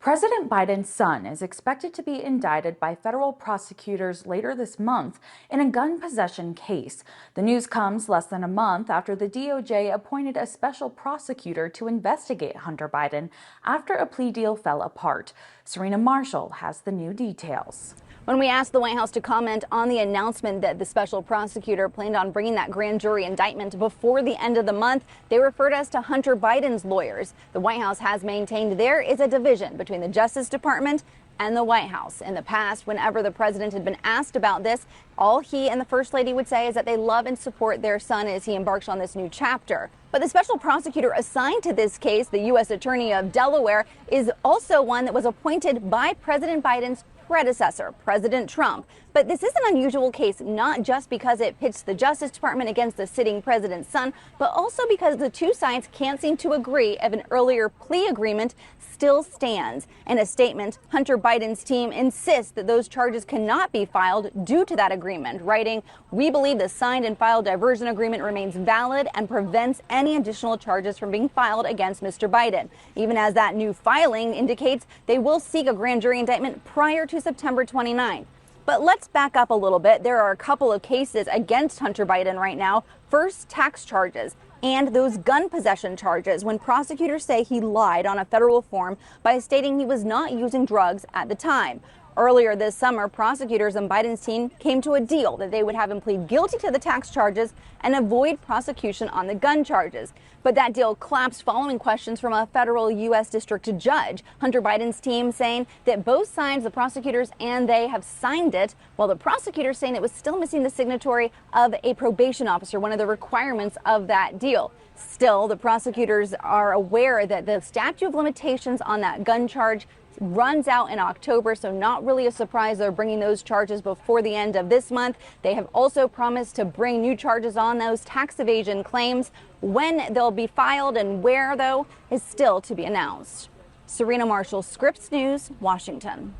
President Biden's son is expected to be indicted by federal prosecutors later this month in a gun possession case. The news comes less than a month after the DOJ appointed a special prosecutor to investigate Hunter Biden after a plea deal fell apart. Serena Marshall has the new details. When we asked the White House to comment on the announcement that the special prosecutor planned on bringing that grand jury indictment before the end of the month, they referred us to Hunter Biden's lawyers. The White House has maintained there is a division between the Justice Department and the White House. In the past, whenever the president had been asked about this, all he and the First Lady would say is that they love and support their son as he embarks on this new chapter. But the special prosecutor assigned to this case, the U.S. Attorney of Delaware, is also one that was appointed by President Biden's predecessor, President Trump. But this is an unusual case, not just because it pits the Justice Department against the sitting president's son, but also because the two sides can't seem to agree if an earlier plea agreement still stands. In a statement, Hunter Biden's team insists that those charges cannot be filed due to that agreement, writing, "We believe the signed and filed diversion agreement remains valid and prevents any additional charges from being filed against Mr. Biden," even as that new filing indicates they will seek a grand jury indictment prior to September 29th. But let's back up a little bit. There are a couple of cases against Hunter Biden right now. First, tax charges and those gun possession charges when prosecutors say he lied on a federal form by stating he was not using drugs at the time. Earlier this summer, prosecutors and Biden's team came to a deal that they would have him plead guilty to the tax charges and avoid prosecution on the gun charges. But that deal collapsed following questions from a federal U.S. district judge. Hunter Biden's team saying that both sides, the prosecutors and they, have signed it, while the prosecutors saying it was still missing the signatory of a probation officer, one of the requirements of that deal. Still, the prosecutors are aware that the statute of limitations on that gun charge runs out in October, so not really a surprise they're bringing those charges before the end of this month. They have also promised to bring new charges on those tax evasion claims. When they'll be filed and where, though, is still to be announced. Serena Marshall, Scripps News, Washington.